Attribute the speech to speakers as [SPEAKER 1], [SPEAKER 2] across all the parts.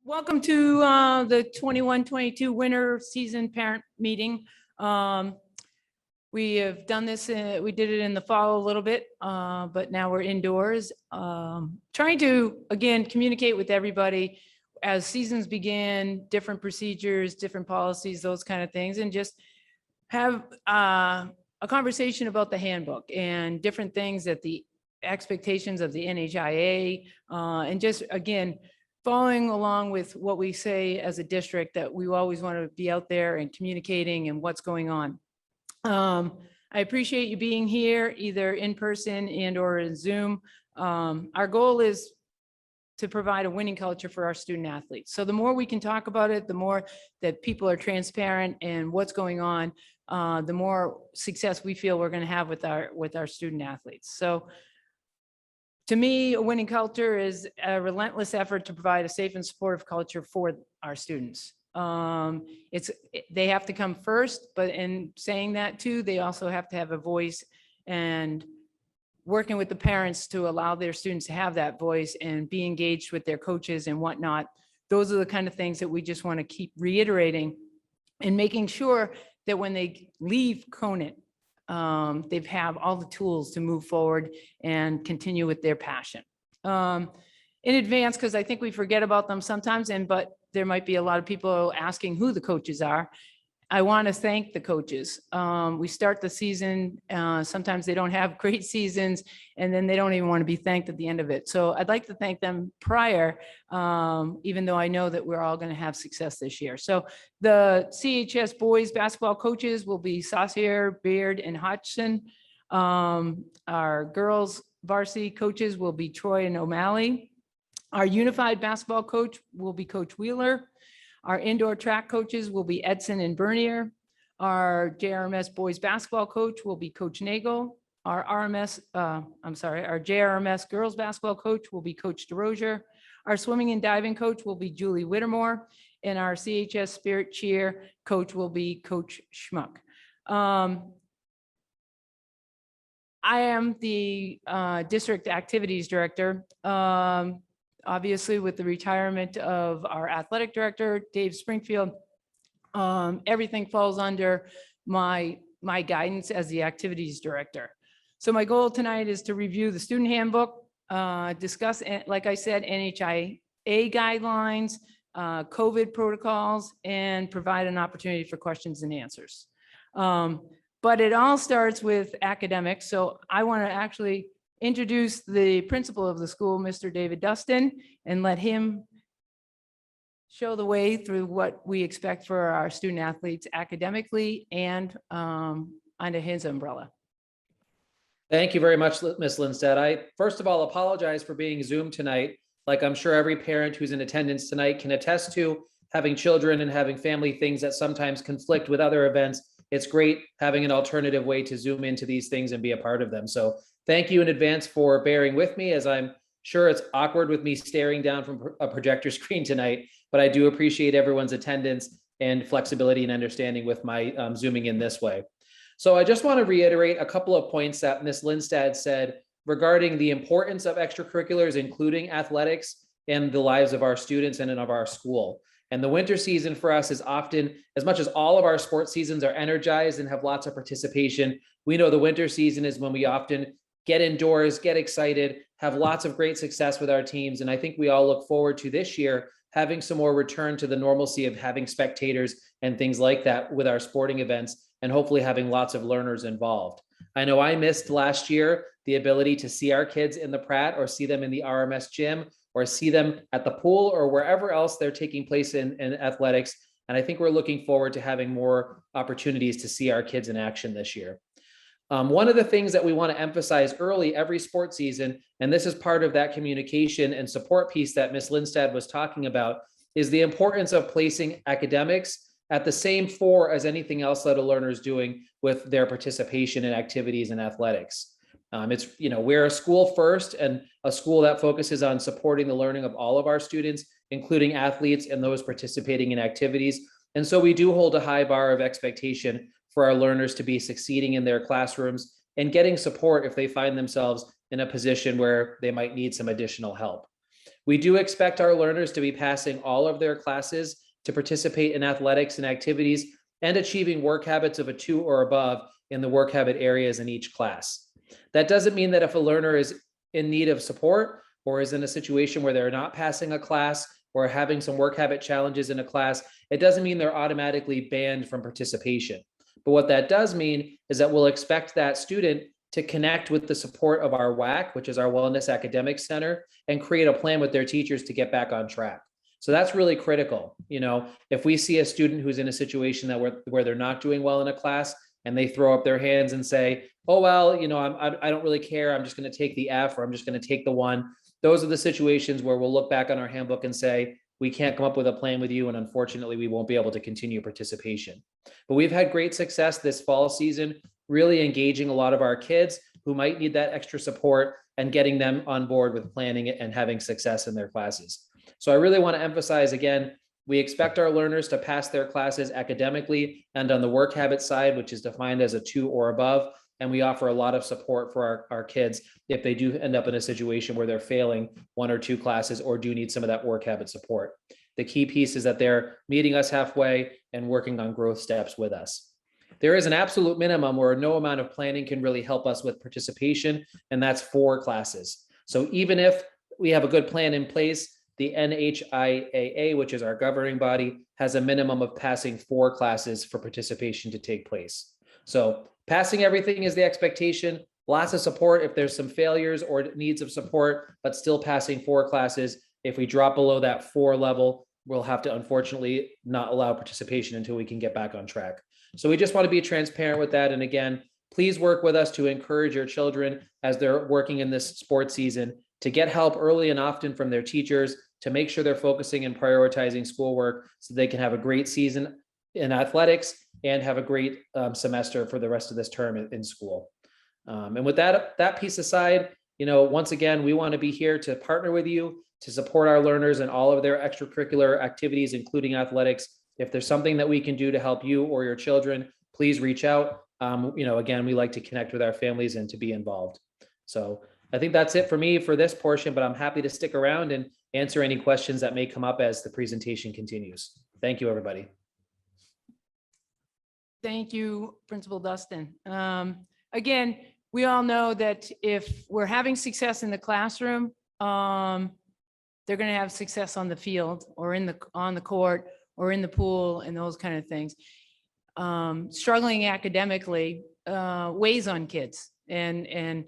[SPEAKER 1] Welcome to the 21-22 winter season parent meeting. We have done this, we did it in the fall a little bit, but now we're indoors. Trying to, again, communicate with everybody as seasons begin, different procedures, different policies, those kind of things, and just have a conversation about the handbook and different things that the expectations of the NHIAA, and just, again, following along with what we say as a district, that we always want to be out there and communicating and what's going on. I appreciate you being here, either in person and or in Zoom. Our goal is to provide a winning culture for our student athletes. So the more we can talk about it, the more that people are transparent and what's going on, the more success we feel we're going to have with our student athletes. So to me, a winning culture is a relentless effort to provide a safe and supportive culture for our students. They have to come first, but in saying that too, they also have to have a voice, and working with the parents to allow their students to have that voice and be engaged with their coaches and whatnot. Those are the kind of things that we just want to keep reiterating and making sure that when they leave Conant, they have all the tools to move forward and continue with their passion. In advance, because I think we forget about them sometimes, but there might be a lot of people asking who the coaches are. I want to thank the coaches. We start the season, sometimes they don't have great seasons, and then they don't even want to be thanked at the end of it. So I'd like to thank them prior, even though I know that we're all going to have success this year. So the CHS boys basketball coaches will be Saucier, Beard, and Hodgson. Our girls varsity coaches will be Troy and O'Malley. Our unified basketball coach will be Coach Wheeler. Our indoor track coaches will be Edson and Bernier. Our Jrms boys basketball coach will be Coach Nagel. Our JRMS girls basketball coach will be Coach DeRozier. Our swimming and diving coach will be Julie Whittemore. And our CHS spirit cheer coach will be Coach Schmuck. I am the district activities director. Obviously, with the retirement of our athletic director, Dave Springfield, everything falls under my guidance as the activities director. So my goal tonight is to review the student handbook, discuss, like I said, NHIAA guidelines, COVID protocols, and provide an opportunity for questions and answers. But it all starts with academics. So I want to actually introduce the principal of the school, Mr. David Dustin, and let him show the way through what we expect for our student athletes academically and under his umbrella.
[SPEAKER 2] Thank you very much, Ms. Linstad. I first of all apologize for being Zoom tonight. Like I'm sure every parent who's in attendance tonight can attest to, having children and having family things that sometimes conflict with other events. It's great having an alternative way to Zoom into these things and be a part of them. So thank you in advance for bearing with me, as I'm sure it's awkward with me staring down from a projector screen tonight, but I do appreciate everyone's attendance and flexibility and understanding with my Zooming in this way. So I just want to reiterate a couple of points that Ms. Linstad said regarding the importance of extracurriculars, including athletics, in the lives of our students and of our school. And the winter season for us is often, as much as all of our sports seasons are energized and have lots of participation, we know the winter season is when we often get indoors, get excited, have lots of great success with our teams. And I think we all look forward to this year having some more return to the normalcy of having spectators and things like that with our sporting events, and hopefully having lots of learners involved. I know I missed last year the ability to see our kids in the Pratt, or see them in the RMS gym, or see them at the pool, or wherever else they're taking place in athletics. And I think we're looking forward to having more opportunities to see our kids in action this year. One of the things that we want to emphasize early every sports season, and this is part of that communication and support piece that Ms. Linstad was talking about, is the importance of placing academics at the same fore as anything else that a learner is doing with their participation in activities and athletics. We're a school first, and a school that focuses on supporting the learning of all of our students, including athletes and those participating in activities. And so we do hold a high bar of expectation for our learners to be succeeding in their classrooms and getting support if they find themselves in a position where they might need some additional help. We do expect our learners to be passing all of their classes to participate in athletics and activities and achieving work habits of a 2 or above in the work habit areas in each class. That doesn't mean that if a learner is in need of support or is in a situation where they're not passing a class or having some work habit challenges in a class, it doesn't mean they're automatically banned from participation. But what that does mean is that we'll expect that student to connect with the support of our WAC, which is our Wellness Academic Center, and create a plan with their teachers to get back on track. So that's really critical. If we see a student who's in a situation where they're not doing well in a class and they throw up their hands and say, oh, well, I don't really care. I'm just going to take the F, or I'm just going to take the 1. Those are the situations where we'll look back on our handbook and say, we can't come up with a plan with you, and unfortunately, we won't be able to continue participation. But we've had great success this fall season, really engaging a lot of our kids who might need that extra support and getting them on board with planning it and having success in their classes. So I really want to emphasize again, we expect our learners to pass their classes academically and on the work habit side, which is defined as a 2 or above. And we offer a lot of support for our kids if they do end up in a situation where they're failing 1 or 2 classes or do need some of that work habit support. The key piece is that they're meeting us halfway and working on growth steps with us. There is an absolute minimum where no amount of planning can really help us with participation, and that's 4 classes. So even if we have a good plan in place, the NHIAA, which is our governing body, has a minimum of passing 4 classes for participation to take place. So passing everything is the expectation. Lots of support if there's some failures or needs of support, but still passing 4 classes. If we drop below that 4 level, we'll have to unfortunately not allow participation until we can get back on track. So we just want to be transparent with that. And again, please work with us to encourage your children as they're working in this sports season to get help early and often from their teachers, to make sure they're focusing and prioritizing schoolwork so they can have a great season in athletics and have a great semester for the rest of this term in school. And with that piece aside, once again, we want to be here to partner with you to support our learners in all of their extracurricular activities, including athletics. If there's something that we can do to help you or your children, please reach out. Again, we like to connect with our families and to be involved. So I think that's it for me for this portion, but I'm happy to stick around and answer any questions that may come up as the presentation continues. Thank you, everybody.
[SPEAKER 1] Thank you, Principal Dustin. Again, we all know that if we're having success in the classroom, they're going to have success on the field or on the court or in the pool and those kind of things. Struggling academically weighs on kids, and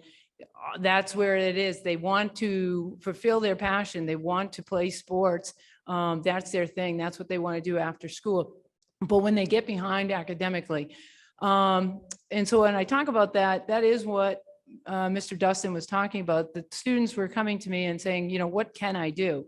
[SPEAKER 1] that's where it is. They want to fulfill their passion. They want to play sports. That's their thing. That's what they want to do after school. But when they get behind academically, and so when I talk about that, that is what Mr. Dustin was talking about. The students were coming to me and saying, what can I do?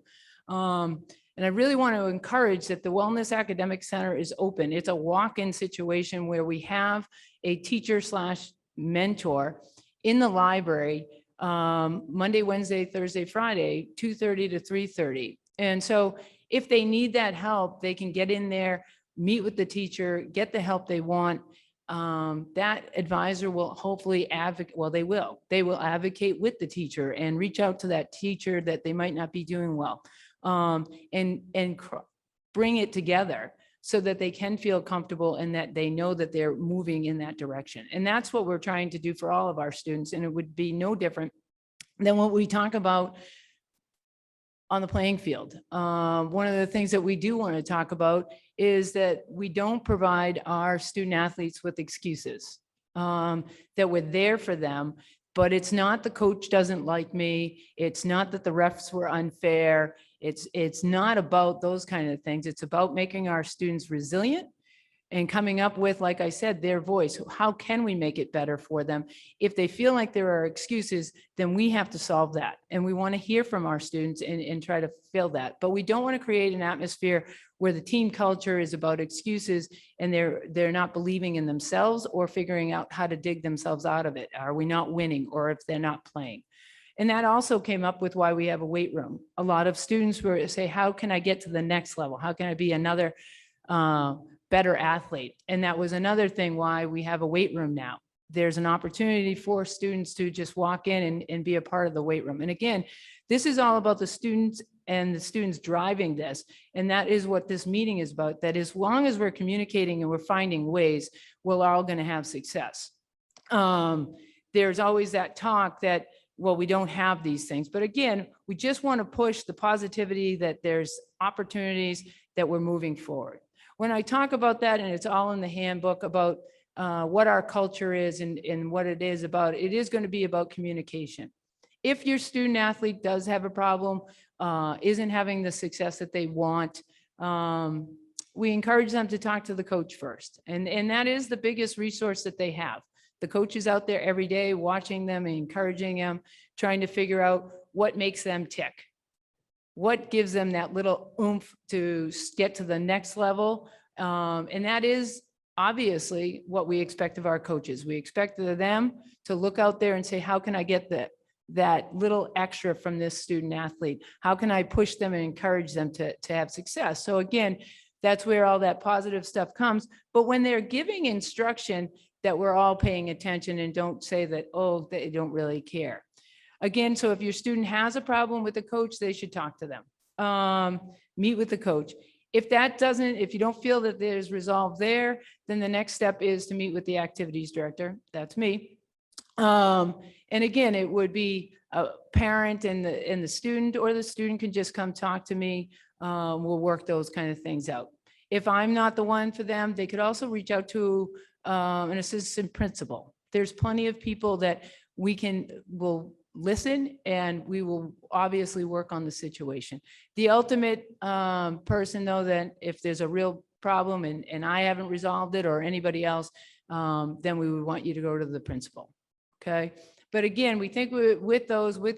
[SPEAKER 1] And I really want to encourage that the Wellness Academic Center is open. It's a walk-in situation where we have a teacher/mentor in the library Monday, Wednesday, Thursday, Friday, 2:30 to 3:30. And so if they need that help, they can get in there, meet with the teacher, get the help they want. That advisor will hopefully advocate, well, they will advocate with the teacher and reach out to that teacher that they might not be doing well, and bring it together so that they can feel comfortable and that they know that they're moving in that direction. And that's what we're trying to do for all of our students. And it would be no different than what we talk about on the playing field. One of the things that we do want to talk about is that we don't provide our student athletes with excuses, that we're there for them, but it's not the coach doesn't like me. It's not that the refs were unfair. It's not about those kind of things. It's about making our students resilient and coming up with, like I said, their voice. How can we make it better for them? If they feel like there are excuses, then we have to solve that. And we want to hear from our students and try to fill that. But we don't want to create an atmosphere where the team culture is about excuses and they're not believing in themselves or figuring out how to dig themselves out of it. Are we not winning, or if they're not playing? And that also came up with why we have a weight room. A lot of students were say, how can I get to the next level? How can I be another better athlete? And that was another thing why we have a weight room now. there's an opportunity for students to just walk in and be a part of the weight room. And again, this is all about the students and the students driving this. And that is what this meeting is about, that as long as we're communicating and we're finding ways, we're all going to have success. There's always that talk that, well, we don't have these things. But again, we just want to push the positivity that there's opportunities, that we're moving forward. When I talk about that, and it's all in the handbook about what our culture is and what it is about, it is going to be about communication. If your student athlete does have a problem, isn't having the success that they want, we encourage them to talk to the coach first. And that is the biggest resource that they have. The coach is out there every day watching them and encouraging them, trying to figure out what makes them tick. What gives them that little oomph to get to the next level. And that is obviously what we expect of our coaches. We expect them to look out there and say, how can I get that little extra from this student athlete? How can I push them and encourage them to have success? So again, that's where all that positive stuff comes. But when they're giving instruction, that we're all paying attention and don't say that, oh, they don't really care. Again, so if your student has a problem with the coach, they should talk to them. Meet with the coach. If you don't feel that there's resolve there, then the next step is to meet with the activities director. That's me. And again, it would be a parent and the student, or the student can just come talk to me. We'll work those kind of things out. If I'm not the one for them, they could also reach out to an assistant principal. There's plenty of people that will listen, and we will obviously work on the situation. The ultimate person, though, that if there's a real problem and I haven't resolved it, or anybody else, then we would want you to go to the principal. Okay. But again, we think with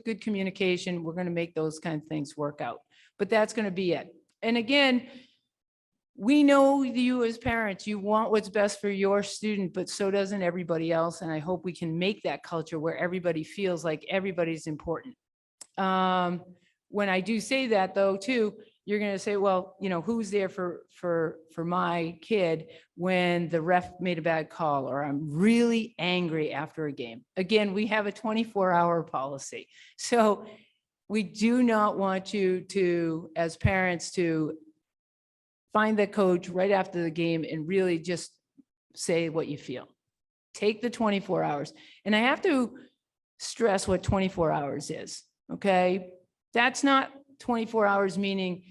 [SPEAKER 1] good communication, we're going to make those kind of things work out. But that's going to be it. And again, we know you as parents, you want what's best for your student, but so doesn't everybody else. And I hope we can make that culture where everybody feels like everybody's important. When I do say that, though, too, you're going to say, well, who's there for my kid when the ref made a bad call, or I'm really angry after a game? Again, we have a 24-hour policy. So we do not want you to, as parents, to find the coach right after the game and really just say what you feel. Take the 24 hours. And I have to stress what 24 hours is, okay? That's not 24 hours, meaning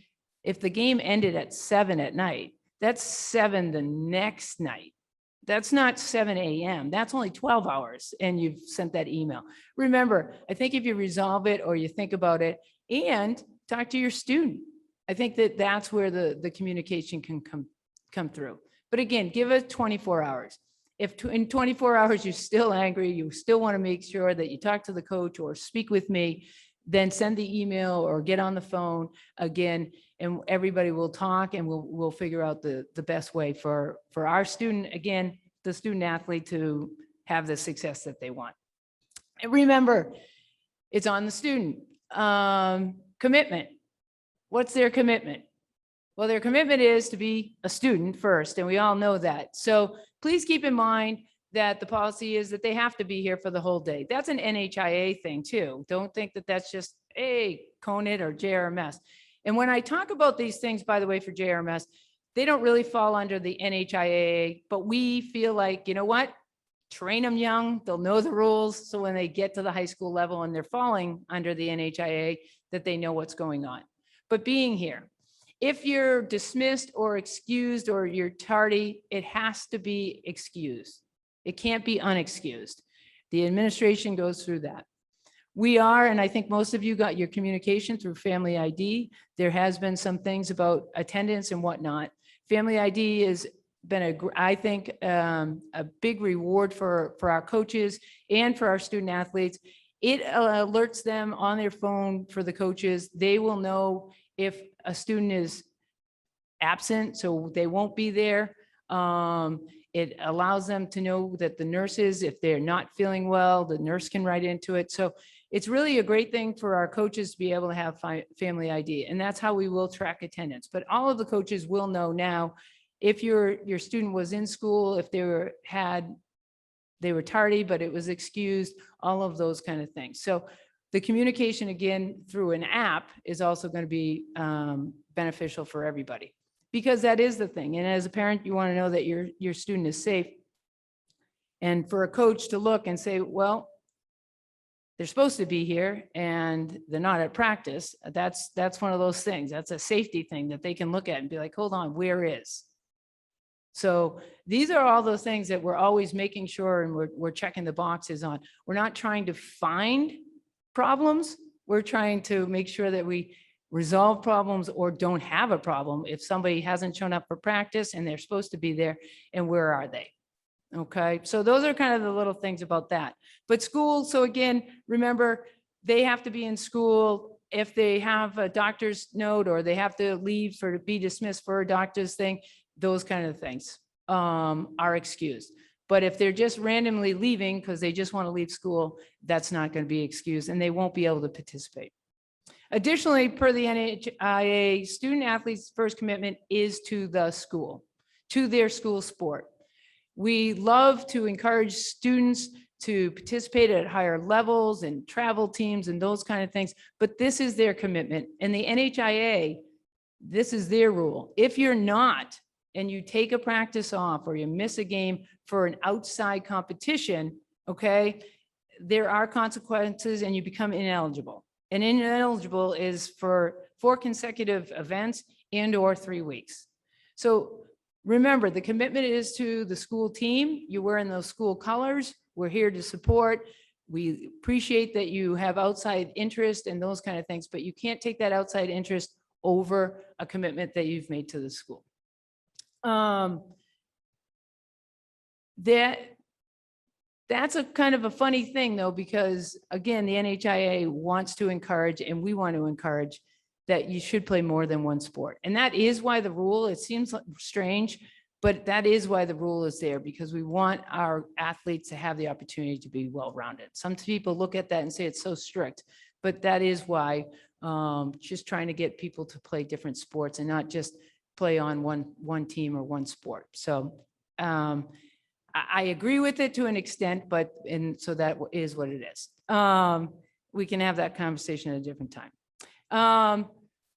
[SPEAKER 1] if the game ended at 7 at night, that's 7 the next night. That's not 7 a.m. That's only 12 hours and you've sent that email. Remember, I think if you resolve it or you think about it and talk to your student, I think that's where the communication can come through. But again, give it 24 hours. If in 24 hours you're still angry, you still want to make sure that you talk to the coach or speak with me, then send the email or get on the phone again, and everybody will talk and we'll figure out the best way for our student, again, the student athlete, to have the success that they want. And remember, it's on the student. Commitment. What's their commitment? Well, their commitment is to be a student first, and we all know that. So please keep in mind that the policy is that they have to be here for the whole day. That's an NHIAA thing too. Don't think that that's just a CONIT or JRMS. And when I talk about these things, by the way, for JRMS, they don't really fall under the NHIAA, but we feel like, you know what? Train them young, they'll know the rules. So when they get to the high school level and they're falling under the NHIAA, that they know what's going on. But being here, if you're dismissed or excused or you're tardy, it has to be excused. It can't be unexcused. The administration goes through that. We are, and I think most of you got your communication through Family ID. There has been some things about attendance and whatnot. Family ID has been, I think, a big reward for our coaches and for our student athletes. It alerts them on their phone for the coaches. They will know if a student is absent, so they won't be there. It allows them to know that the nurses, if they're not feeling well, the nurse can write into it. So it's really a great thing for our coaches to be able to have Family ID, and that's how we will track attendance. But all of the coaches will know now if your student was in school, if they had they were tardy, but it was excused, all of those kind of things. So the communication, again, through an app is also going to be beneficial for everybody, because that is the thing. And as a parent, you want to know that your student is safe. And for a coach to look and say, well, they're supposed to be here and they're not at practice, that's one of those things. That's a safety thing that they can look at and be like, hold on, where is? So these are all those things that we're always making sure, and we're checking the boxes on. We're not trying to find problems. We're trying to make sure that we resolve problems or don't have a problem if somebody hasn't shown up for practice and they're supposed to be there, and where are they? Okay, so those are kind of the little things about that. But school, so again, remember, they have to be in school. If they have a doctor's note or they have to leave to be dismissed for a doctor's thing, those kind of things are excused. But if they're just randomly leaving because they just want to leave school, that's not going to be excused, and they won't be able to participate. Additionally, per the NHIAA, student athletes' first commitment is to the school, to their school sport. We love to encourage students to participate at higher levels and travel teams and those kind of things, but this is their commitment. And the NHIAA, this is their rule. If you're not, and you take a practice off or you miss a game for an outside competition, okay, there are consequences and you become ineligible. And ineligible is for 4 consecutive events and or 3 weeks. So remember, the commitment is to the school team. You're wearing those school colors. We're here to support. We appreciate that you have outside interest and those kind of things, but you can't take that outside interest over a commitment that you've made to the school. That's a kind of a funny thing though, because again, the NHIAA wants to encourage, and we want to encourage, that you should play more than one sport. And that is why the rule, it seems strange, but that is why the rule is there, because we want our athletes to have the opportunity to be well-rounded. Some people look at that and say it's so strict, but that is why, just trying to get people to play different sports and not just play on one team or one sport. So I agree with it to an extent, but, and so that is what it is. We can have that conversation at a different time.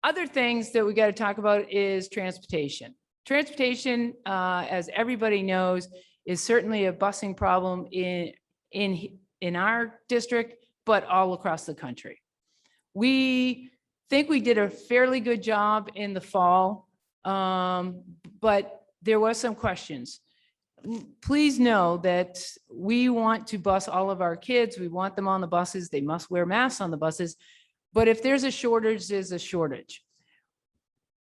[SPEAKER 1] Other things that we got to talk about is transportation. Transportation, as everybody knows, is certainly a busing problem in our district, but all across the country. We think we did a fairly good job in the fall, but there was some questions. Please know that we want to bus all of our kids. We want them on the buses. They must wear masks on the buses. But if there's a shortage, there's a shortage.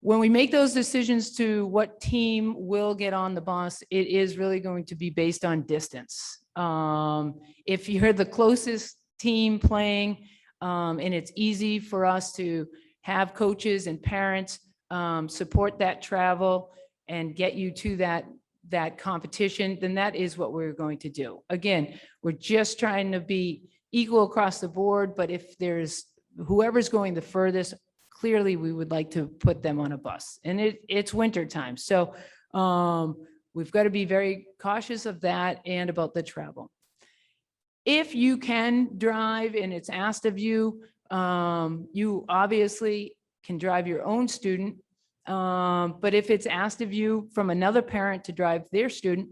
[SPEAKER 1] When we make those decisions to what team will get on the bus, it is really going to be based on distance. If you're the closest team playing, and it's easy for us to have coaches and parents support that travel and get you to that competition, then that is what we're going to do. Again, we're just trying to be equal across the board, but if there's whoever's going the furthest, clearly we would like to put them on a bus. And it's winter time. So we've got to be very cautious of that and about the travel. If you can drive and it's asked of you, you obviously can drive your own student. But if it's asked of you from another parent to drive their student,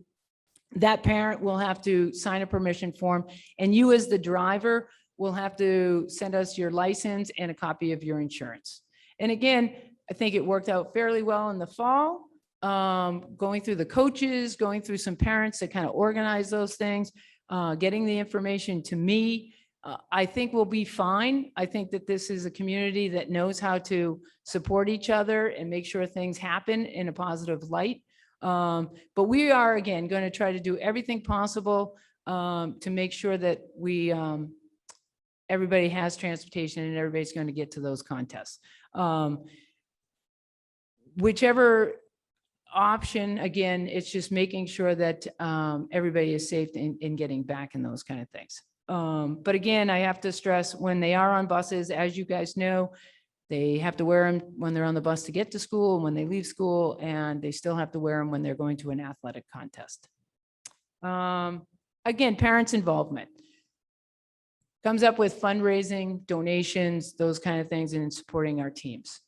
[SPEAKER 1] that parent will have to sign a permission form, and you as the driver will have to send us your license and a copy of your insurance. And again, I think it worked out fairly well in the fall, going through the coaches, going through some parents that kind of organize those things, getting the information to me. I think we'll be fine. I think that this is a community that knows how to support each other and make sure things happen in a positive light. But we are, again, going to try to do everything possible to make sure that we everybody has transportation and everybody's going to get to those contests. Whichever option, again, it's just making sure that everybody is safe in getting back and those kind of things. But again, I have to stress, when they are on buses, as you guys know, they have to wear them when they're on the bus to get to school and when they leave school, and they still have to wear them when they're going to an athletic contest. again, parents' involvement. Comes up with fundraising, donations, those kind of things, and supporting our teams.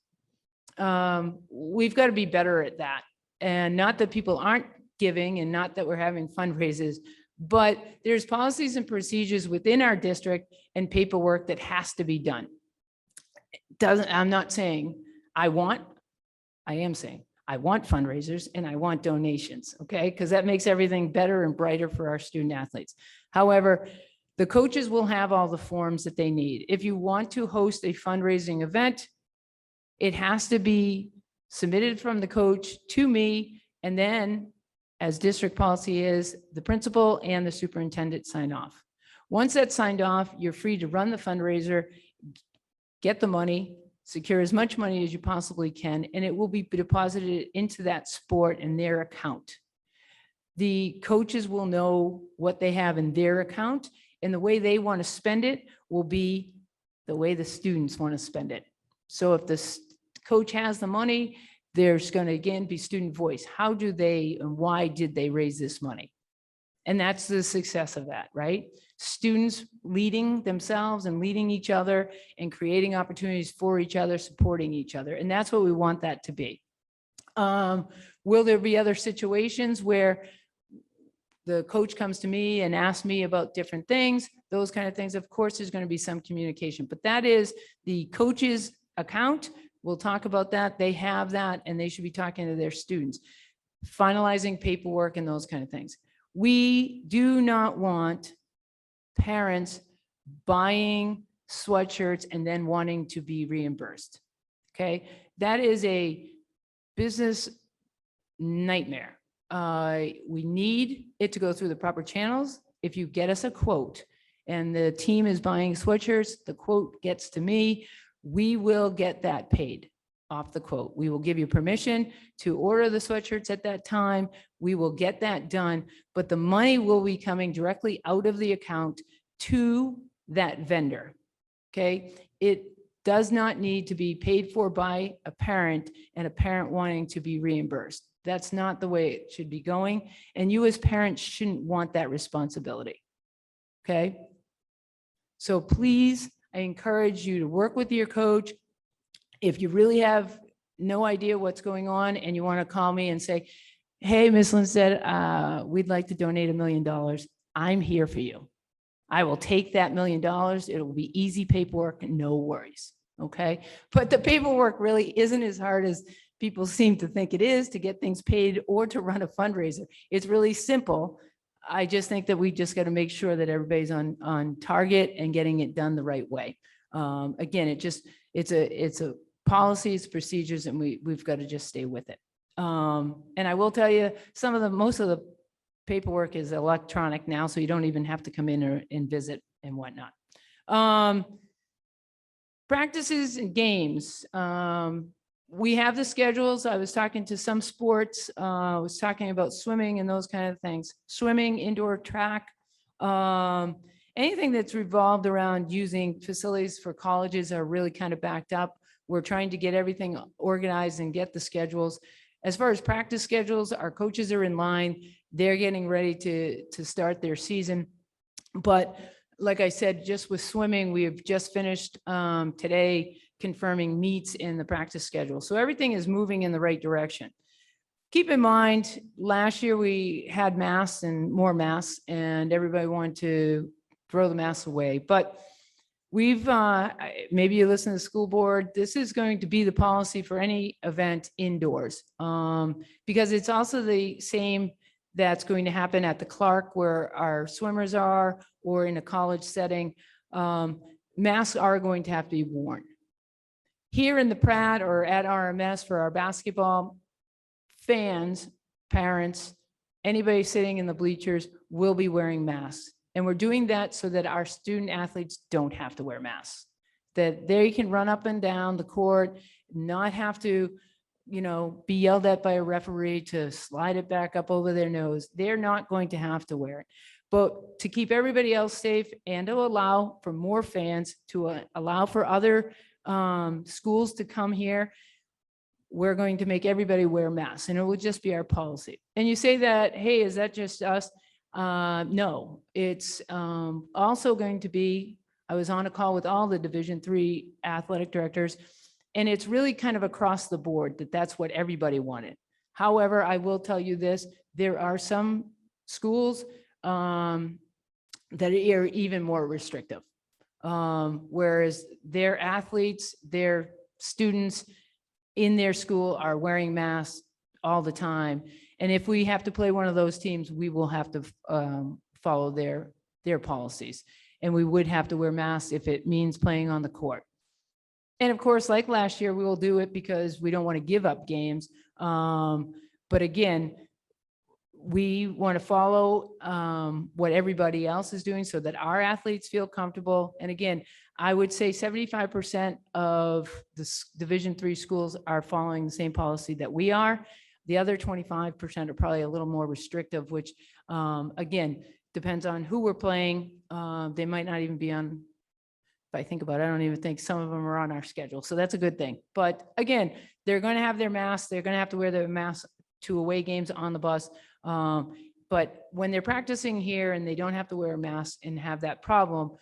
[SPEAKER 1] We've got to be better at that. And not that people aren't giving and not that we're having fundraisers, but there's policies and procedures within our district and paperwork that has to be done. I'm not saying I am saying I want fundraisers and I want donations, okay? Because that makes everything better and brighter for our student athletes. However, the coaches will have all the forms that they need. If you want to host a fundraising event, it has to be submitted from the coach to me, and then, as district policy is, the principal and the superintendent sign off. Once that's signed off, you're free to run the fundraiser, get the money, secure as much money as you possibly can, and it will be deposited into that sport in their account. The coaches will know what they have in their account, and the way they want to spend it will be the way the students want to spend it. So if the coach has the money, there's going to, again, be student voice. How do they and why did they raise this money? And that's the success of that, right? Students leading themselves and leading each other and creating opportunities for each other, supporting each other. And that's what we want that to be. Will there be other situations where the coach comes to me and asks me about different things, those kind of things? Of course, there's going to be some communication, but that is the coach's account. We'll talk about that. They have that, and they should be talking to their students, finalizing paperwork and those kind of things. We do not want parents buying sweatshirts and then wanting to be reimbursed. Okay, that is a business nightmare. We need it to go through the proper channels. If you get us a quote and the team is buying sweatshirts, the quote gets to me, we will get that paid off the quote. We will give you permission to order the sweatshirts at that time. We will get that done, but the money will be coming directly out of the account to that vendor. Okay, it does not need to be paid for by a parent and a parent wanting to be reimbursed. That's not the way it should be going. And you as parents shouldn't want that responsibility. Okay. So please, I encourage you to work with your coach. If you really have no idea what's going on and you want to call me and say, hey, Ms. Linstad, we'd like to donate $1 million. I'm here for you. I will take that $1 million. It will be easy paperwork, no worries. Okay. But the paperwork really isn't as hard as people seem to think it is to get things paid or to run a fundraiser. It's really simple. I just think that we just got to make sure that everybody's on target and getting it done the right way. Again, it's a policies, procedures, and we've got to just stay with it. And I will tell you, most of the paperwork is electronic now, so you don't even have to come in and visit and whatnot. Practices and games. We have the schedules. I was talking to some sports. I was talking about swimming and those kind of things. Swimming, indoor track, anything that's revolved around using facilities for colleges are really kind of backed up. We're trying to get everything organized and get the schedules. As far as practice schedules, our coaches are in line. They're getting ready to start their season. But like I said, just with swimming, we have just finished today confirming meets in the practice schedule. So everything is moving in the right direction. Keep in mind, last year we had masks and more masks, and everybody wanted to throw the masks away. But we've, maybe you listen to the school board, this is going to be the policy for any event indoors, because it's also the same that's going to happen at the Clark where our swimmers are, or in a college setting. Masks are going to have to be worn. Here in the Pratt or at RMS for our basketball, fans, parents, anybody sitting in the bleachers will be wearing masks. And we're doing that so that our student athletes don't have to wear masks, that they can run up and down the court, not have to, be yelled at by a referee to slide it back up over their nose. They're not going to have to wear it. But to keep everybody else safe and to allow for more fans, to allow for other schools to come here, we're going to make everybody wear masks, and it will just be our policy. And you say that, hey, is that just us? No, it's also going to be, I was on a call with all the Division III athletic directors, and it's really kind of across the board that that's what everybody wanted. However, I will tell you this, there are some schools that are even more restrictive. Whereas their athletes, their students in their school are wearing masks all the time. And if we have to play one of those teams, we will have to follow their policies. And we would have to wear masks if it means playing on the court. And of course, like last year, we will do it because we don't want to give up games. But again, we want to follow what everybody else is doing so that our athletes feel comfortable. And again, I would say 75% of the Division III schools are following the same policy that we are. The other 25% are probably a little more restrictive, which again, depends on who we're playing. They might not even be on, if I think about it, I don't even think some of them are on our schedule. So that's a good thing. But again, they're going to have their masks. They're going to have to wear their masks to away games on the bus. But when they're practicing here and they don't have to wear a mask and have that problem,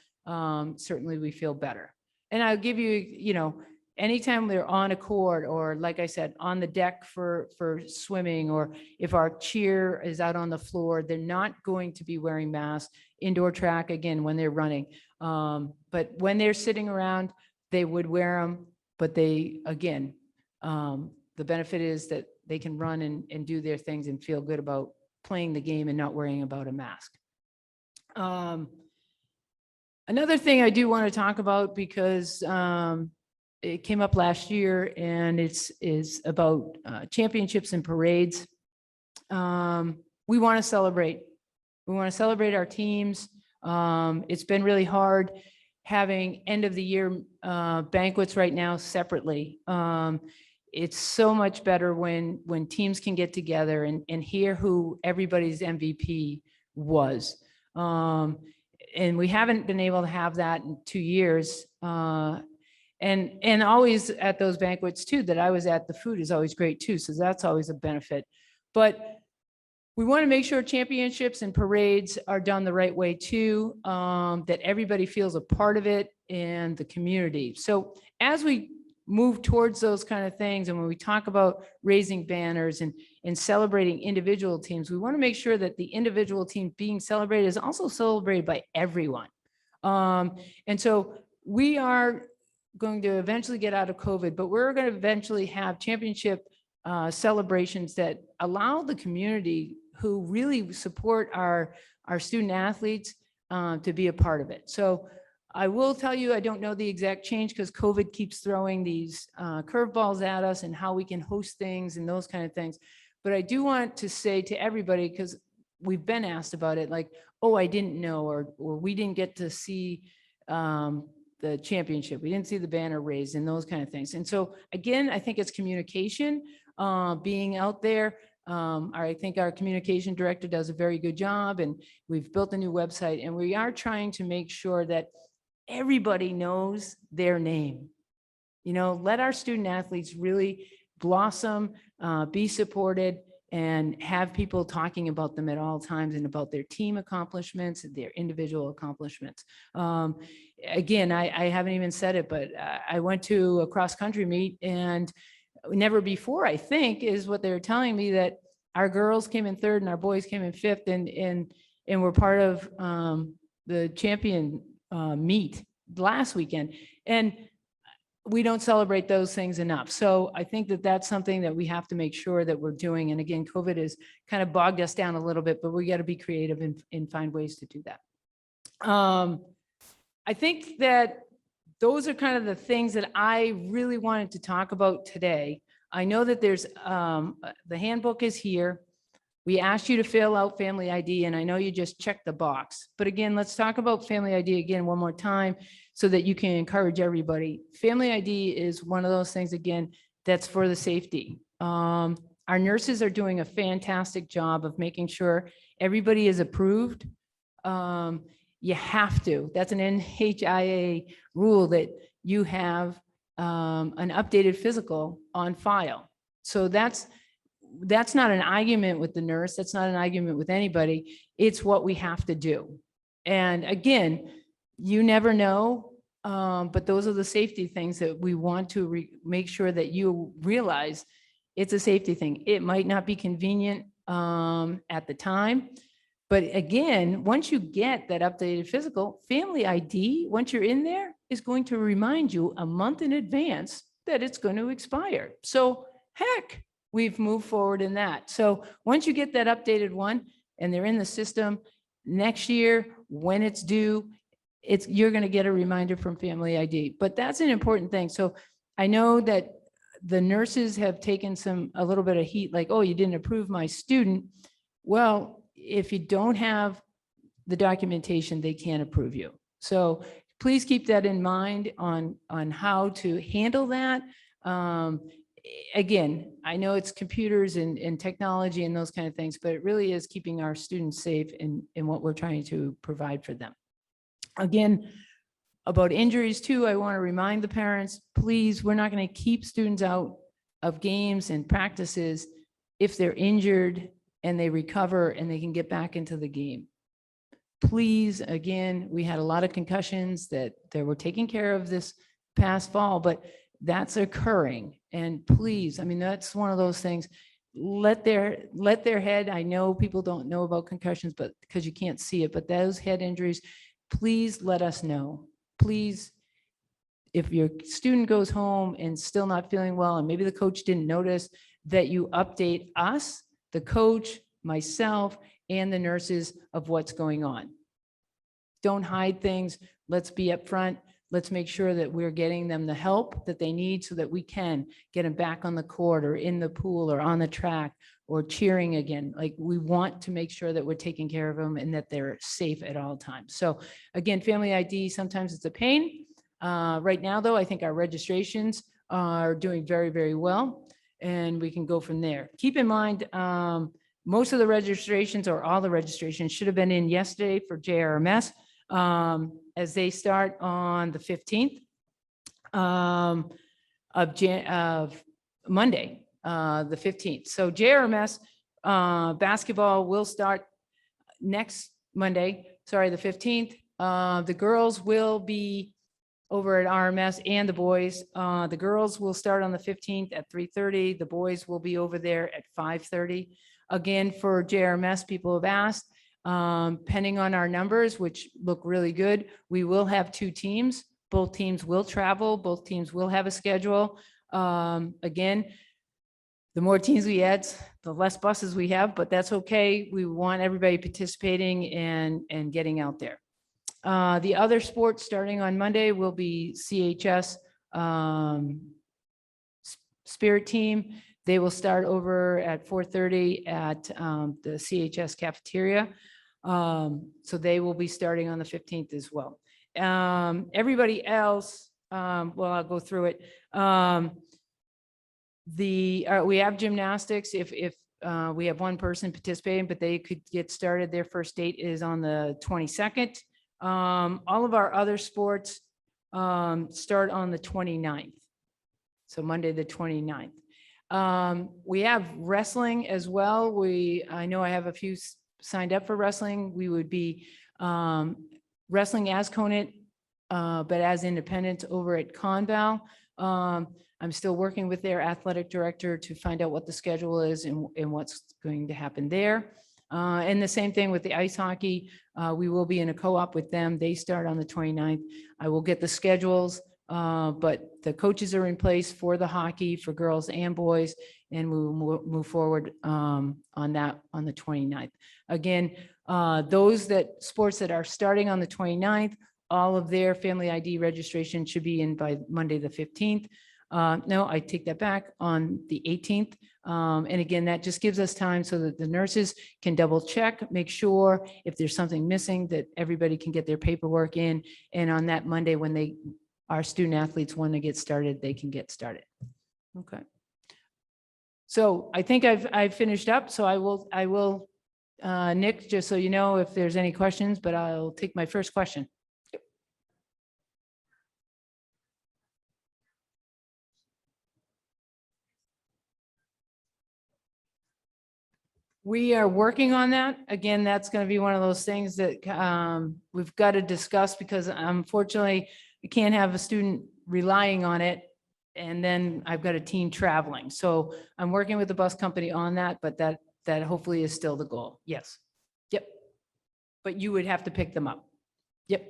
[SPEAKER 1] certainly we feel better. And I'll give you, anytime they're on a court or like I said, on the deck for swimming, or if our cheer is out on the floor, they're not going to be wearing masks. Indoor track, again, when they're running. But when they're sitting around, they would wear them. But they, again, the benefit is that they can run and do their things and feel good about playing the game and not worrying about a mask. Another thing I do want to talk about, because it came up last year, and is about championships and parades. We want to celebrate. We want to celebrate our teams. It's been really hard having end of the year banquets right now separately. It's so much better when teams can get together and hear who everybody's MVP was. And we haven't been able to have that in 2 years. And always at those banquets too, that I was at, the food is always great too. So that's always a benefit. But we want to make sure championships and parades are done the right way too, that everybody feels a part of it and the community. So as we move towards those kind of things, and when we talk about raising banners and celebrating individual teams, we want to make sure that the individual team being celebrated is also celebrated by everyone. And so we are going to eventually get out of COVID, but we're going to eventually have championship celebrations that allow the community who really support our student athletes to be a part of it. So I will tell you, I don't know the exact change because COVID keeps throwing these curveballs at us and how we can host things and those kind of things. But I do want to say to everybody, because we've been asked about it, like, oh, I didn't know, or we didn't get to see the championship. We didn't see the banner raised and those kind of things. And so again, I think it's communication, being out there. I think our communication director does a very good job, and we've built a new website, and we are trying to make sure that everybody knows their name. Let our student athletes really blossom, be supported, and have people talking about them at all times and about their team accomplishments and their individual accomplishments. Again, I haven't even said it, but I went to a cross-country meet, and never before, I think, is what they were telling me, that our girls came in third and our boys came in fifth, and were part of the champion meet last weekend. And we don't celebrate those things enough. So I think that that's something that we have to make sure that we're doing. And again, COVID has kind of bogged us down a little bit, but we got to be creative and find ways to do that. I think that those are kind of the things that I really wanted to talk about today. I know that there's the handbook is here. We asked you to fill out family ID, and I know you just checked the box. But again, let's talk about family ID again one more time so that you can encourage everybody. Family ID is one of those things, again, that's for the safety. Our nurses are doing a fantastic job of making sure everybody is approved. You have to. That's an NHIAA rule that you have an updated physical on file. So that's that's not an argument with the nurse. That's not an argument with anybody. It's what we have to do. And again, you never know, but those are the safety things that we want to make sure that you realize it's a safety thing. It might not be convenient at the time, but again, once you get that updated physical, Family ID, once you're in there, is going to remind you a month in advance that it's going to expire. So heck, we've moved forward in that. So once you get that updated one and they're in the system, next year, when it's due, you're going to get a reminder from Family ID. But that's an important thing. So I know that the nurses have taken a little bit of heat, like, oh, you didn't approve my student. Well, if you don't have the documentation, they can't approve you. So please keep that in mind on how to handle that. Again, I know it's computers and technology and those kind of things, but it really is keeping our students safe in what we're trying to provide for them. Again, about injuries too, I want to remind the parents, please, we're not going to keep students out of games and practices if they're injured and they recover and they can get back into the game. Please, again, we had a lot of concussions that were taken care of this past fall, but that's occurring. And please, I mean, that's one of those things, let their head, I know people don't know about concussions, but because you can't see it, but those head injuries, please let us know. Please, if your student goes home and still not feeling well, and maybe the coach didn't notice, that you update us, the coach, myself, and the nurses of what's going on. Don't hide things. Let's be upfront. Let's make sure that we're getting them the help that they need so that we can get them back on the court or in the pool or on the track or cheering again. Like, we want to make sure that we're taking care of them and that they're safe at all times. So again, Family ID, sometimes it's a pain. Right now, though, I think our registrations are doing very, very well, and we can go from there. Keep in mind, most of the registrations or all the registrations should have been in yesterday for JRMS, as they start on the 15th of Monday, the 15th. So JRMS basketball will start next Monday, sorry, the 15th. The girls will be over at RMS and the boys. The girls will start on the 15th at 3:30. The boys will be over there at 5:30. Again, for JRMS, people have asked, pending on our numbers, which look really good, we will have 2 teams. Both teams will travel. Both teams will have a schedule. Again, the more teams we add, the less buses we have, but that's okay. We want everybody participating and getting out there. The other sports starting on Monday will be CHS Spirit Team. They will start over at 4:30 at the CHS cafeteria. So they will be starting on the 15th as well. Everybody else, well, I'll go through it. We have gymnastics if we have one person participating, but they could get started. Their first date is on the 22nd. All of our other sports start on the 29th. So Monday, the 29th. We have wrestling as well. I know I have a few signed up for wrestling. We would be wrestling as Conant, but as independents over at Conval. I'm still working with their athletic director to find out what the schedule is and what's going to happen there. And the same thing with the ice hockey. We will be in a co-op with them. They start on the 29th. I will get the schedules, but the coaches are in place for the hockey for girls and boys, and we will move forward on that on the 29th. Again, those sports that are starting on the 29th, all of their Family ID registration should be in by Monday, the 15th. No, I take that back, on the 18th. And again, that just gives us time so that the nurses can double check, make sure if there's something missing that everybody can get their paperwork in. And on that Monday, when our student athletes want to get started, they can get started. Okay. So I think I've finished up. So I will, Nick, just so you know, if there's any questions, but I'll take my first question. We are working on that. Again, that's going to be one of those things that we've got to discuss because unfortunately, we can't have a student relying on it. And then I've got a team traveling. So I'm working with the bus company on that, but that hopefully is still the goal. Yes. Yep. But you would have to pick them up. Yep.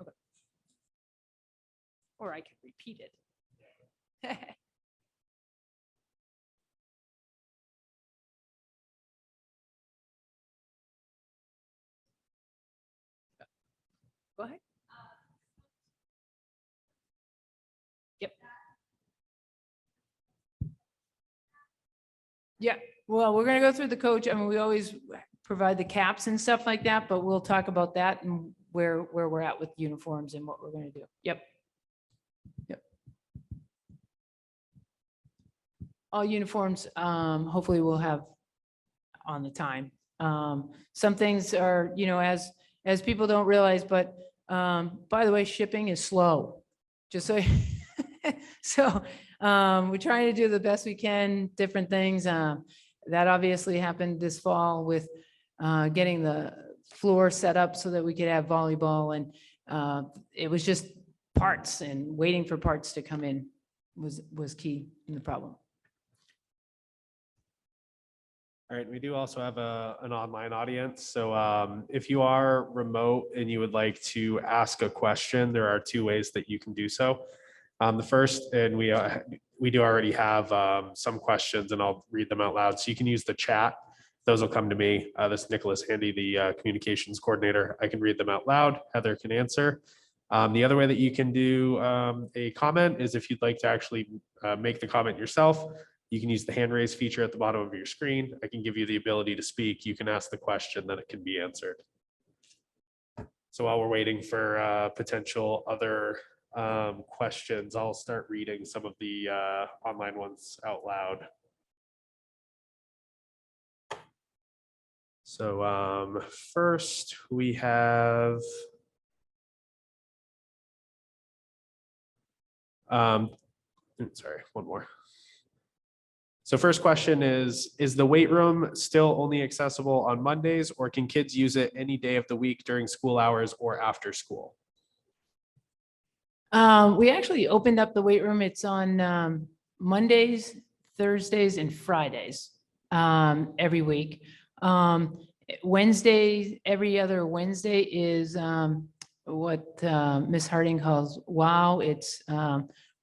[SPEAKER 1] Okay. Or I could repeat it. Go ahead. Yep. Yeah, well, we're gonna go through the coach. I mean, we always provide the caps and stuff like that, but we'll talk about that and where we're at with uniforms and what we're gonna do. Yep. Yep. All uniforms, hopefully we'll have on the time. Some things are, as people don't realize, but by the way, shipping is slow. Just so, so we're trying to do the best we can, different things. That obviously happened this fall with getting the floor set up so that we could have volleyball. And it was just parts, and waiting for parts to come in was key in the problem.
[SPEAKER 3] All right, we do also have an online audience. So if you are remote and you would like to ask a question, there are two ways that you can do so. The first, and we do already have some questions, and I'll read them out loud. So you can use the chat. Those will come to me. This is Nicholas Handy, the communications coordinator. I can read them out loud. Heather can answer. The other way that you can do a comment is if you'd like to actually make the comment yourself. You can use the hand raise feature at the bottom of your screen. I can give you the ability to speak. You can ask the question, then it can be answered. So while we're waiting for potential other questions, I'll start reading some of the online ones out loud. So first we have sorry, one more. So first question is the weight room still only accessible on Mondays, or can kids use it any day of the week during school hours or after school?
[SPEAKER 1] We actually opened up the weight room. It's on Mondays, Thursdays, and Fridays every week. Wednesdays, every other Wednesday is what Miss Harding calls WOW. It's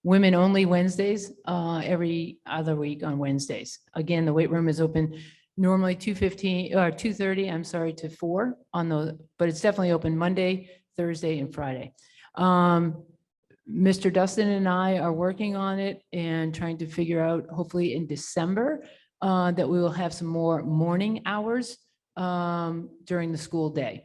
[SPEAKER 1] women only Wednesdays, every other week on Wednesdays. Again, the weight room is open normally 2:15 or 2:30, I'm sorry, to 4 on the, but it's definitely open Monday, Thursday, and Friday. Mr. Dustin and I are working on it and trying to figure out, hopefully in December, that we will have some more morning hours during the school day.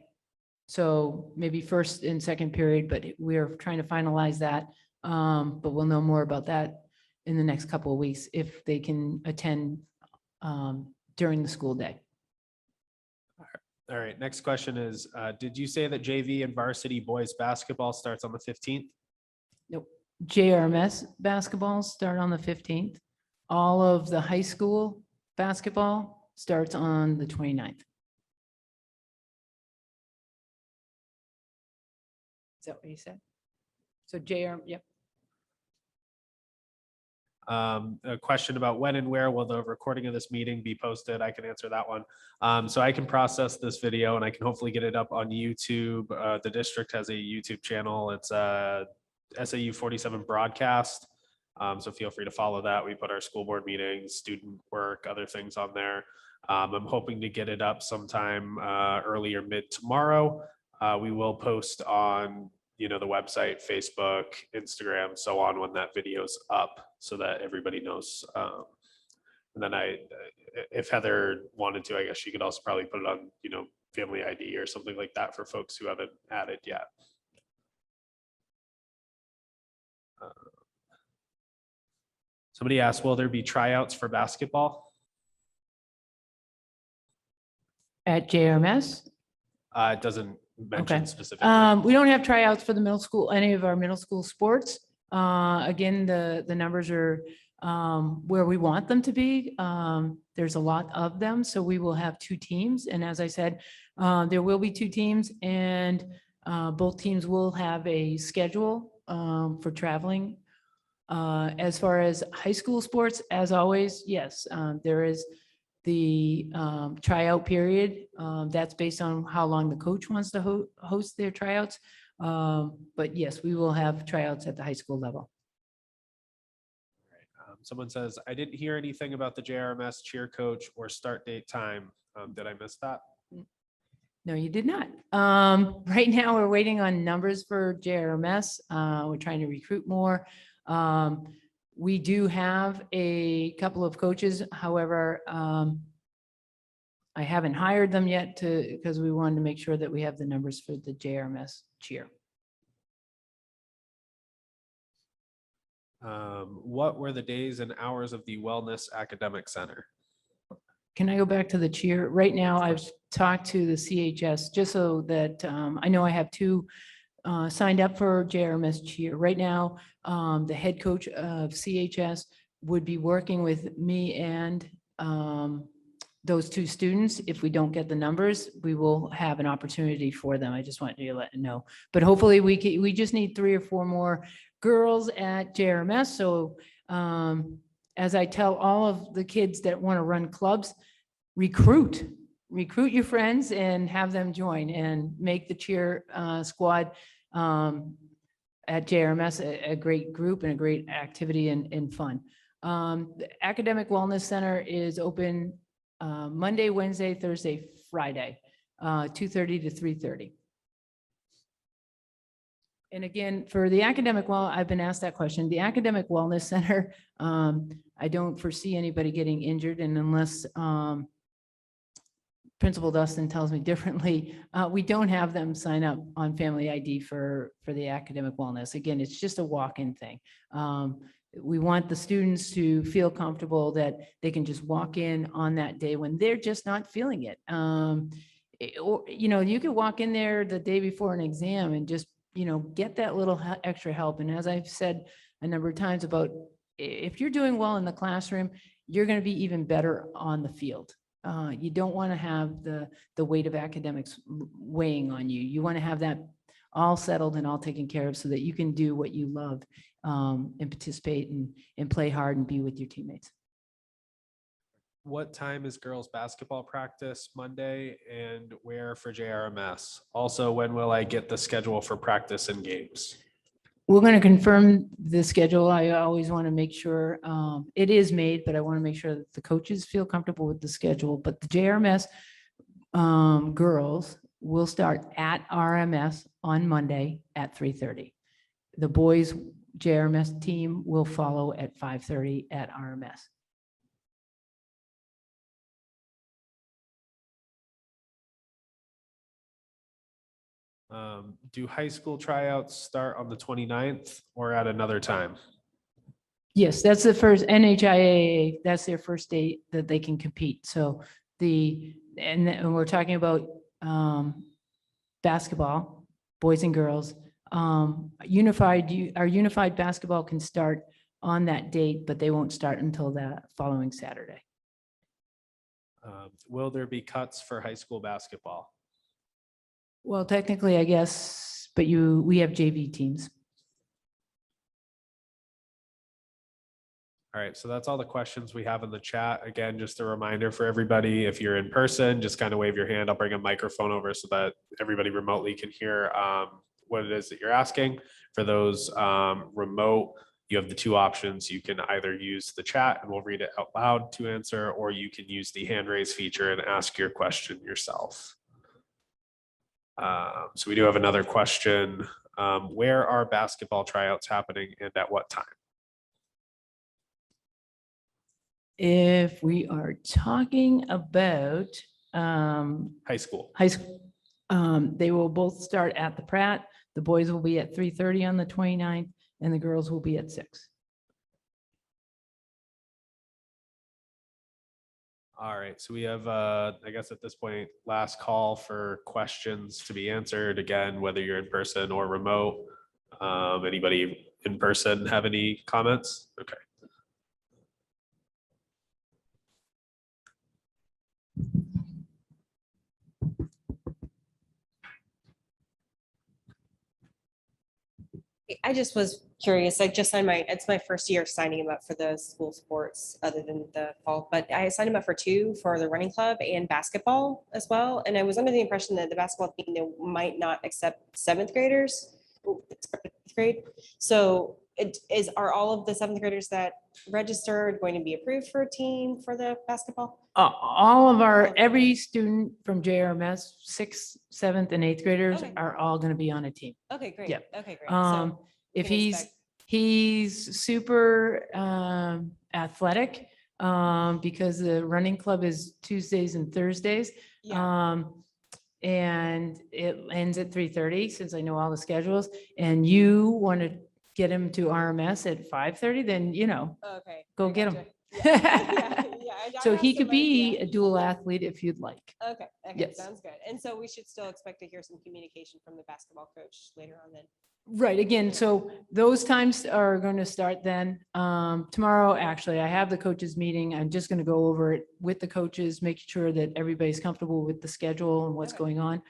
[SPEAKER 1] So maybe first and second period, but we're trying to finalize that. But we'll know more about that in the next couple of weeks if they can attend during the school day.
[SPEAKER 3] All right, next question is, did you say that JV and varsity boys basketball starts on the 15th?
[SPEAKER 1] Nope. JRMS basketball start on the 15th. All of the high school basketball starts on the 29th. Is that what you said? So JR, yep.
[SPEAKER 3] A question about when and where will the recording of this meeting be posted? I can answer that one. So I can process this video and I can hopefully get it up on YouTube. The district has a YouTube channel. It's SAU 47 broadcast. So feel free to follow that. We put our school board meetings, student work, other things on there. I'm hoping to get it up sometime early or mid tomorrow. We will post on the website, Facebook, Instagram, so on when that video's up so that everybody knows. And then if Heather wanted to, I guess she could also probably put it on, Family ID or something like that for folks who haven't added yet. Somebody asked, will there be tryouts for basketball?
[SPEAKER 1] At JRMS?
[SPEAKER 3] It doesn't mentioned specifically?
[SPEAKER 1] We don't have tryouts for the middle school, any of our middle school sports. Again, the numbers are where we want them to be. There's a lot of them, so we will have 2 teams. And as I said, there will be 2 teams, and both teams will have a schedule for traveling. As far as high school sports, as always, yes, there is the tryout period. That's based on how long the coach wants to host their tryouts. But yes, we will have tryouts at the high school level.
[SPEAKER 3] Someone says, I didn't hear anything about the JRMS cheer coach or start date time. Did I miss that?
[SPEAKER 1] No, you did not. Right now, we're waiting on numbers for JRMS. We're trying to recruit more. We do have a couple of coaches. However, I haven't hired them yet because we wanted to make sure that we have the numbers for the JRMS cheer.
[SPEAKER 3] What were the days and hours of the Wellness Academic Center?
[SPEAKER 1] Can I go back to the cheer? Right now, I've talked to the CHS just so that I know I have 2 signed up for JRMS cheer. Right now, the head coach of CHS would be working with me and those 2 students. If we don't get the numbers, we will have an opportunity for them. I just want you to let you know. But hopefully we just need 3 or 4 more girls at JRMS. So as I tell all of the kids that want to run clubs, recruit your friends and have them join and make the cheer squad at JRMS a great group and a great activity and fun. The Academic Wellness Center is open Monday, Wednesday, Thursday, Friday, 2:30 to 3:30. And again, for the academic, I've been asked that question. The Academic Wellness Center, I don't foresee anybody getting injured, and unless Principal Dustin tells me differently, we don't have them sign up on Family ID for the academic wellness. Again, it's just a walk-in thing. We want the students to feel comfortable that they can just walk in on that day when they're just not feeling it. Or, you could walk in there the day before an exam and just, get that little extra help. And as I've said a number of times about, if you're doing well in the classroom, you're going to be even better on the field. You don't want to have the weight of academics weighing on you. You want to have that all settled and all taken care of so that you can do what you love and participate and play hard and be with your teammates.
[SPEAKER 3] What time is girls basketball practice Monday and where for JRMS? Also, when will I get the schedule for practice and games?
[SPEAKER 1] We're going to confirm the schedule. I always want to make sure it is made, but I want to make sure that the coaches feel comfortable with the schedule. But the JRMS girls will start at RMS on Monday at 3:30. The boys JRMS team will follow at 5:30 at RMS.
[SPEAKER 3] Do high school tryouts start on the 29th or at another time?
[SPEAKER 1] Yes, that's the first NHIAA. That's their first date that they can compete. So and we're talking about basketball, boys and girls. Our unified basketball can start on that date, but they won't start until the following Saturday.
[SPEAKER 3] Will there be cuts for high school basketball?
[SPEAKER 1] Well, technically, I guess, but we have JV teams.
[SPEAKER 3] All right, so that's all the questions we have in the chat. Again, just a reminder for everybody, if you're in person, just kind of wave your hand. I'll bring a microphone over so that everybody remotely can hear what it is that you're asking. For those remote, you have the 2 options. You can either use the chat and we'll read it out loud to answer, or you can use the hand raise feature and ask your question yourself. So we do have another question. Where are basketball tryouts happening and at what time?
[SPEAKER 1] If we are talking about
[SPEAKER 3] High school.
[SPEAKER 1] they will both start at the Pratt. The boys will be at 3:30 on the 29th and the girls will be at 6.
[SPEAKER 3] All right, so we have, I guess at this point, last call for questions to be answered. Again, whether you're in person or remote. Anybody in person have any comments? Okay.
[SPEAKER 4] I just was curious. I just signed it's my first year signing him up for the school sports other than the fall, but I signed him up for 2 for the running club and basketball as well. And I was under the impression that the basketball team, they might not accept 7th graders, eighth grade. So are all of the 7th graders that registered going to be approved for a team for the basketball?
[SPEAKER 1] All of every student from JRMS, 6th, 7th, and 8th graders
[SPEAKER 4] Okay.
[SPEAKER 1] are all going to be on a team.
[SPEAKER 4] Okay, great.
[SPEAKER 1] Yep.
[SPEAKER 4] Okay, great.
[SPEAKER 1] If
[SPEAKER 4] we can
[SPEAKER 1] he's,
[SPEAKER 4] expect-
[SPEAKER 1] he's super athletic because the running club is Tuesdays and Thursdays.
[SPEAKER 4] Yeah.
[SPEAKER 1] And it ends at 3:30, since I know all the schedules, and you want to get him to RMS at 5:30, then,
[SPEAKER 4] Okay.
[SPEAKER 1] go
[SPEAKER 4] I
[SPEAKER 1] get him.
[SPEAKER 4] gotcha. Yeah, I
[SPEAKER 1] So
[SPEAKER 4] have
[SPEAKER 1] he could
[SPEAKER 4] some idea.
[SPEAKER 1] be a dual athlete if you'd like.
[SPEAKER 4] Okay,
[SPEAKER 1] Yes.
[SPEAKER 4] sounds good. And so we should still expect to hear some communication from the basketball coach later on then.
[SPEAKER 1] Right, again, so those times are going to start then. Tomorrow, actually, I have the coaches meeting. I'm just going to go over it with the coaches, make sure that everybody's comfortable with the schedule and what's
[SPEAKER 4] Okay.
[SPEAKER 1] going on.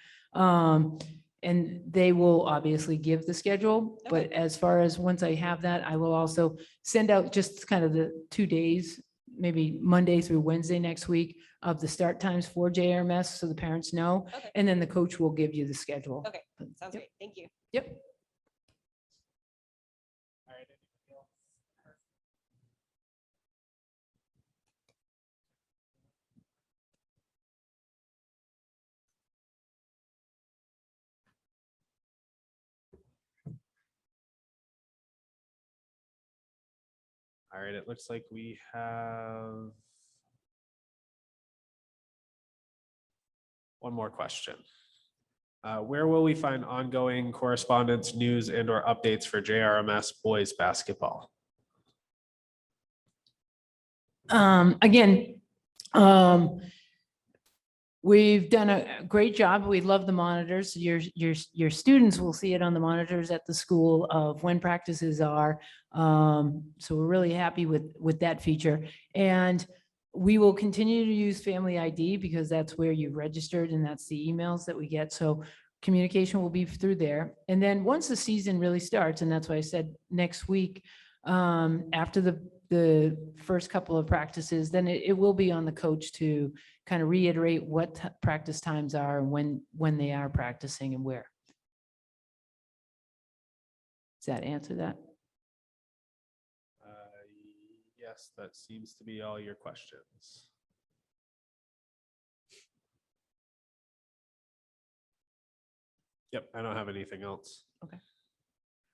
[SPEAKER 1] And they will obviously give the schedule, but
[SPEAKER 4] Okay.
[SPEAKER 1] as far as once I have that, I will also send out just kind of the 2 days, maybe Monday through Wednesday next week, of the start times for JRMS, so the parents know.
[SPEAKER 4] Okay.
[SPEAKER 1] And then the coach will give you the schedule.
[SPEAKER 4] Okay, sounds
[SPEAKER 1] Yep.
[SPEAKER 4] great. Thank you.
[SPEAKER 1] Yep.
[SPEAKER 3] All right. Anything else? All right, it looks like we have one more question. Where will we find ongoing correspondence, news, and or updates for JRMS boys basketball?
[SPEAKER 1] Again, we've done a great job. We love the monitors. Your students will see it on the monitors at the school of when practices are. So we're really happy with that feature. And we will continue to use Family ID because that's where you've registered and that's the emails that we get. So communication will be through there. And then once the season really starts, and that's why I said next week, after the first couple of practices, then it will be on the coach to kind of reiterate what practice times are and when they are practicing and where. Does that answer that?
[SPEAKER 3] Yes, that seems to be all your questions. Yep, I don't have anything else.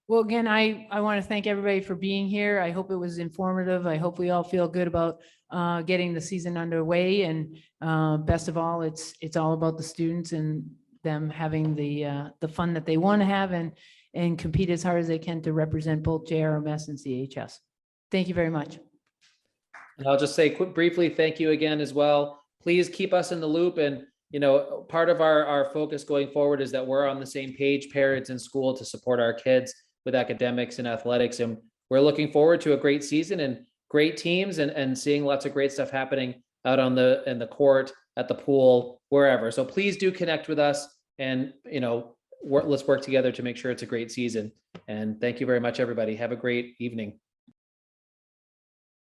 [SPEAKER 1] Well, again, I want to thank everybody for being here. I hope it was informative. I hope we all feel good about getting the season underway. And best of all, it's all about the students and them having the fun that they want to have and compete as hard as they can to represent both JRMS and CHS. Thank you very much.
[SPEAKER 2] And I'll just say briefly, thank you again as well. Please keep us in the loop. And, part of our focus going forward is that we're on the same page, parents and school, to support our kids with academics and athletics. And we're looking forward to a great season and great teams and seeing lots of great stuff happening out in the court, at the pool, wherever. So please do connect with us and, let's work together to make sure it's a great season. And thank you very much, everybody. Have a great evening.